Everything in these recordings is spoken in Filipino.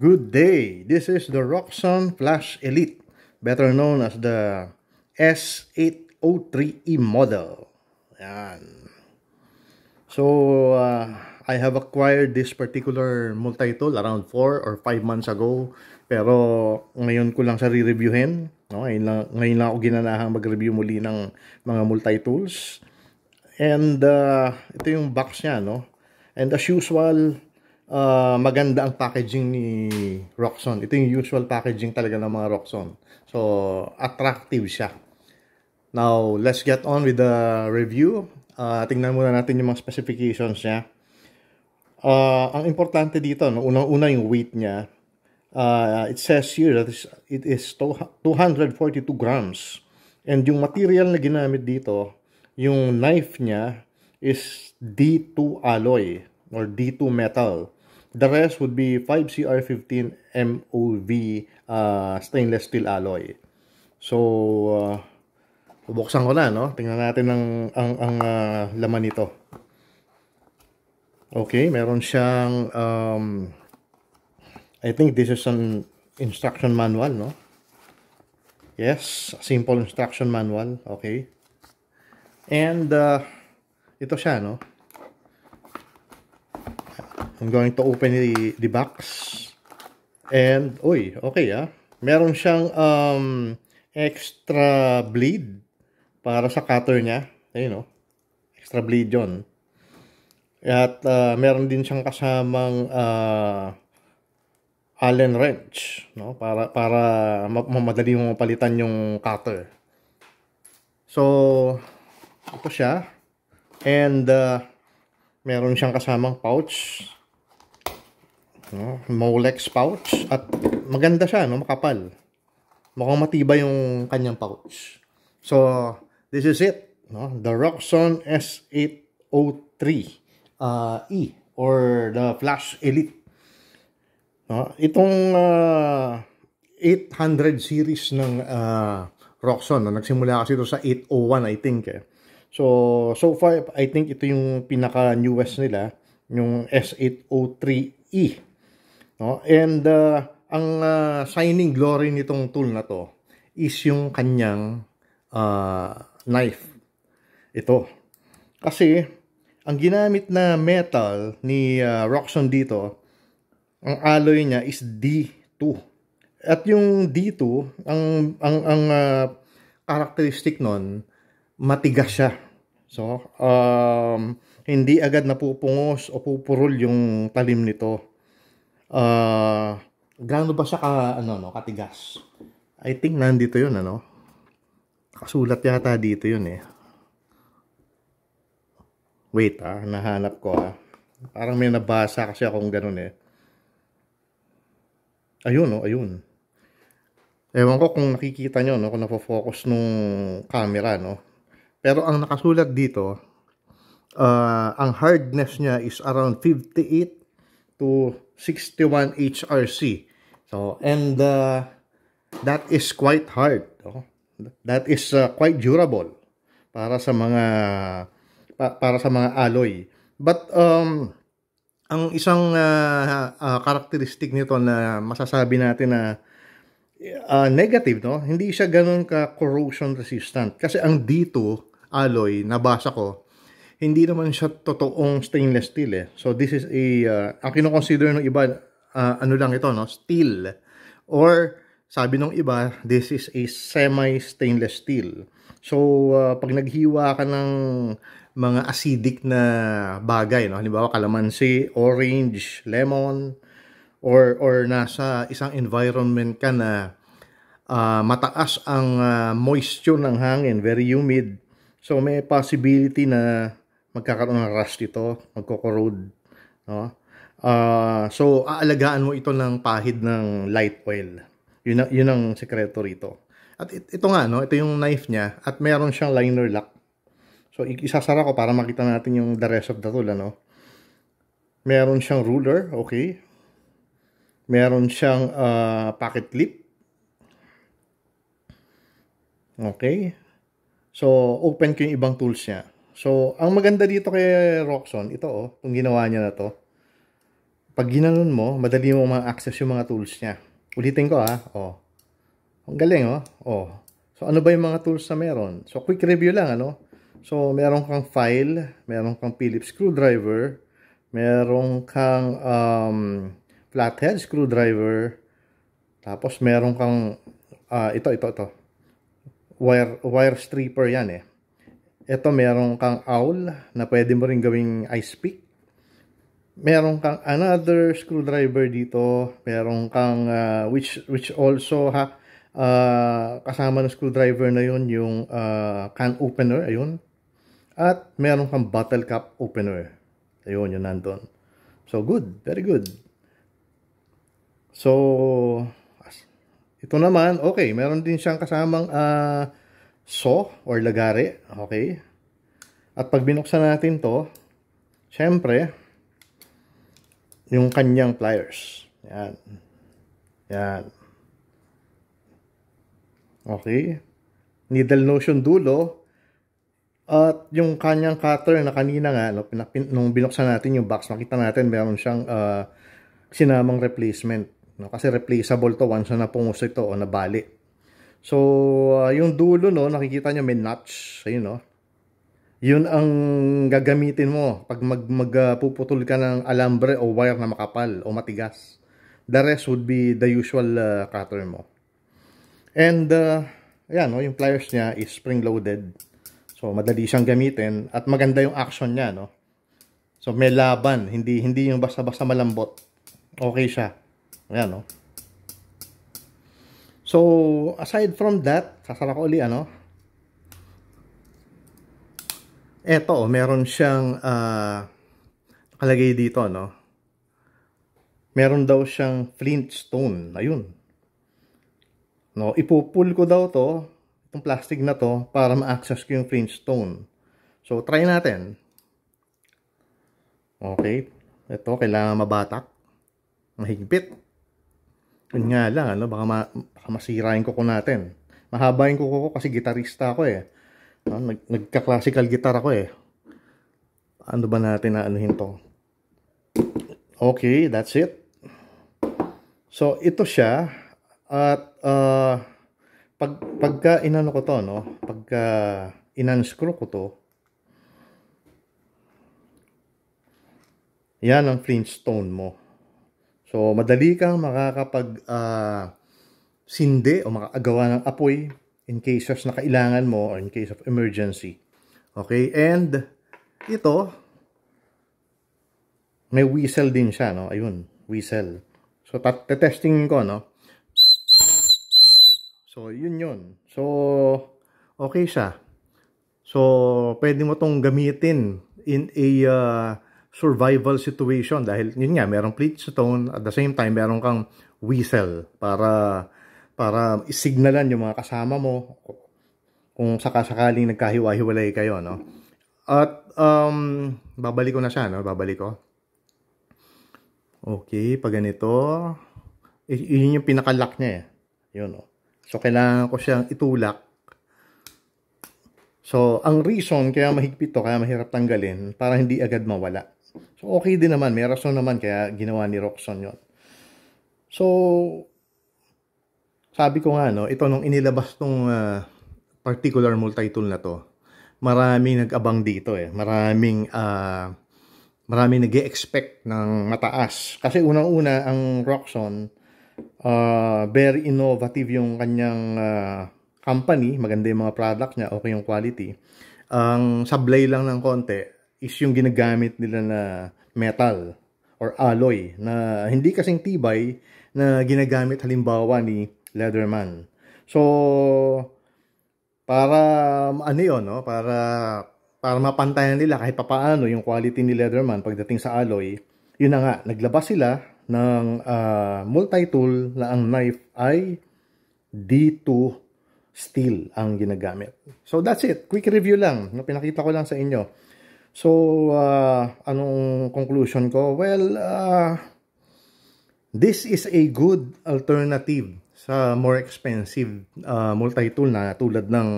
Good day. This is the Roxxon Flash Elite, better known as the S803E model. Yan. So, I have acquired this particular multi-tool around 4 or 5 months ago. Pero ngayon ko lang siya re-reviewin. No? Ngayon lang ako ginanahang mag-review muli ng mga multi-tools. And ito yung box niya, no? And as usual, maganda ang packaging ni Roxxon. Ito yung usual packaging talaga ng mga Roxxon. So, attractive siya. Now, let's get on with the review. Tingnan muna natin yung mga specifications niya. Ang importante dito, no? Unang-una yung weight niya. It says here that it is 242 grams. And yung material na ginamit dito, yung knife niya is D2 alloy or D2 metal. The rest would be 5CR15 MOV stainless steel alloy. So, bubuksan ko na, no? Tingnan natin ang laman nito. Okay, meron siyang I think this is an instruction manual, no? Yes, simple instruction manual. Okay. And ito siya, no? I'm going to open the box. And, uy, okay, meron siyang extra bleed para sa cutter niya. Ayun, no? Extra bleed yon. At meron din siyang kasamang Allen wrench, no? Para madali mo mapalitan yung cutter. So, ito siya. And meron siyang kasamang pouch. No? Molex pouch. At maganda siya, no? Makapal. Mukhang matibay yung kanyang pouch. So, this is it. No? The Roxxon S803 E or the Flash Elite. No? Itong 800 series ng Roxxon. No? Nagsimula kasi ito sa 801, I think. So far, I think ito yung pinaka-newest nila, yung S803E. No? And ang shining glory nitong tool na to is yung kanyang knife. Ito. Kasi, ang ginamit na metal ni Roxxon dito, ang alloy niya is D2. At yung D2, ang characteristic nun, matigas siya. So, hindi agad napupungos o pupurol yung talim nito. Gaano ba siya katigas? I think nandito yun, ano? Kasulat yata dito yun, eh. Wait, nahanap ko, Parang may nabasa kasi akong ganun, eh. Ayun, ayun. Ewan ko kung nakikita nyo, no? Kung napofocus nung camera, no? Pero ang nakasulat dito, ang hardness niya is around 58 to 61 HRC. So, and that is quite hard. No? That is quite durable para sa mga alloy. But ang isang characteristic nito na masasabi natin na negative, no? Hindi siya ganun ka corrosion resistant. Kasi ang D2 alloy, nabasa ko, hindi naman siya totoong stainless steel, eh. So this is ang kino-consider ng iba, ano lang ito, no? Steel. Or sabi ng iba, this is a semi-stainless steel. So pag naghiwa ka ng mga acidic na bagay, no? Halimbawa kalamansi, orange, lemon, or nasa isang environment ka na mataas ang moisture ng hangin, very humid. So may possibility na magkakaroon ng rust ito, magko-corrode, no? So aalagaan mo ito ng pahid ng light oil. Yun ang sekreto rito. At ito nga, no, ito yung knife niya at meron siyang liner lock. So isasara ko para makita natin yung the rest of the tool, ano. Meron siyang ruler, okay. Meron siyang pocket clip. Okay. So, open ko yung ibang tools niya. So, ang maganda dito kay Roxxon, ito itong ginawa niya na to. Pag ginanon mo, madali mo ma-access yung mga tools niya. Ulitin ko ha. Oh. Ang galing oh. Oh. So ano ba yung mga tools na meron? So quick review lang ano. So meron kang file, meron kang Phillips screwdriver, meron kang flathead screwdriver, tapos meron kang ito. Wire stripper yan eh. Ito meron kang owl na pwede mo rin gawing ice pick. Meron kang another screwdriver dito. Meron kang which also kasama ng screwdriver na yun yung can opener, ayun. At meron kang bottle cap opener. Ayun, yun nandun. So good, very good. So ito naman, okay, meron din siyang kasamang saw or lagari, okay? At pag binuksan natin to, syempre, yung kanyang pliers. Yan. Yan. Okay. Needle nose yung dulo. At yung kanyang cutter na kanina nga, no, nung binuksan natin yung box, makita natin meron siyang sinamang replacement. No? Kasi replaceable to once na napungus ito o nabali. So, yung dulo, no, nakikita nyo may notch. Ayun, no. Yun ang gagamitin mo pag magpuputol ka ng alambre o wire na makapal o matigas. The rest would be the usual cutter mo. And, ayan, no, yung pliers niya is spring-loaded. So, madali siyang gamitin at maganda yung action niya, no. So, may laban. Hindi yung basta-basta malambot. Okay siya. Ayan, no. So, aside from that, sasara ko uli, ano. Eto, meron siyang nakalagay dito, no. Meron daw siyang flintstone. Ayun. No, ipupull ko daw to, itong plastic na to, para ma-access ko yung flintstone. So, try natin. Okay. Ito, kailangan mabatak. Mahigpit. Yun nga lang, ano, baka masira yung kuko natin. Mahaba yung kuko ko kasi gitarista ako eh. No, nagka-classical guitar ako eh. Ano ba natin na anuhin to? Okay, that's it. So, ito siya. At pagka inano ko to, no? Pagka inanscrew ko to, yan ang flintstone mo. So, madali kang makakapag sindi o makagawa ng apoy in cases na kailangan mo or in case of emergency. Okay? And ito, may whistle din siya, no? Ayun, whistle. So, testing ko, no? So, yun. So, okay siya. So, pwede mo tong gamitin in a survival situation dahil yun nga, merong flintstone at the same time meron kang whistle para isignalan yung mga kasama mo kung sakasakaling nagkahiwa-hiwalay kayo, no? At babalik ko na siya, no? Babalik ko. Okay, pag ganito, yun yung pinaka-lock niya eh. Yun, no? So kailangan ko siyang itulak. So ang reason kaya mahigpit to, kaya mahirap tanggalin para hindi agad mawala. So, okay din naman. May rason naman kaya ginawa ni Roxxon yun. So, sabi ko nga, no, ito nung inilabas tong particular multi-tool na to, maraming nag-abang dito eh. Maraming nag-e-expect ng mataas. Kasi unang-una, ang Roxxon, very innovative yung kanyang company. Maganda yung mga product niya. Okay yung quality. Ang sablay lang ng konti is yung ginagamit nila na metal or alloy na hindi kasing tibay na ginagamit halimbawa ni Leatherman. So, para ano yun, no? Para mapantayan nila kahit papaano yung quality ni Leatherman pagdating sa alloy, yun na nga, naglabas sila ng multi-tool na ang knife ay D2 steel ang ginagamit. So, that's it. Quick review lang. Pinakita ko lang sa inyo. So, anong conclusion ko? Well, this is a good alternative sa more expensive multi-tool na tulad ng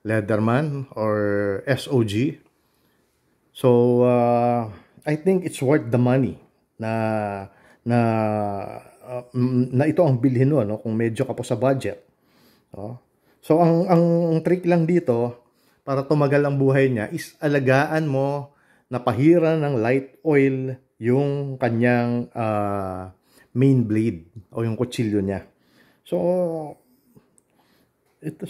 Leatherman or SOG. So, I think it's worth the money. na na na ito ang bilhin mo, no, kung medyo ka po sa budget. Oh. So ang trick lang dito para tumagal ang buhay niya is alagaan mo na pahiran ng light oil yung kanyang main blade o yung kutsilyo niya. So ito,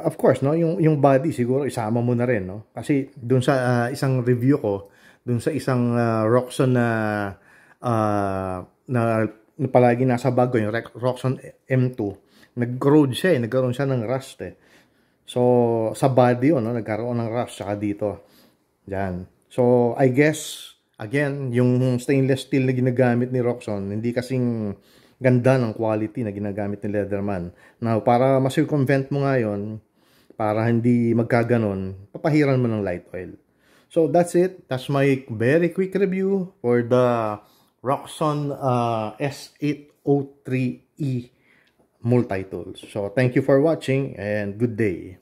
of course, no, yung body siguro isama mo na rin, no? Kasi doon sa isang review ko, doon sa isang Roxxon na palagi nasa bag ko, yung Roxxon M2, nag-corrode siya, nagkaroon siya ng rust eh. So sa body yun, no, nagkaroon ng rust saka dito. Diyan. So I guess again, yung stainless steel na ginagamit ni Roxxon, hindi kasing ganda ng quality na ginagamit ni Leatherman. Now, para ma-circumvent mo nga yun, para hindi magkaganon, papahiran mo ng light oil. So, that's it. That's my very quick review for the Roxxon S803E multi-tools. So, thank you for watching and good day.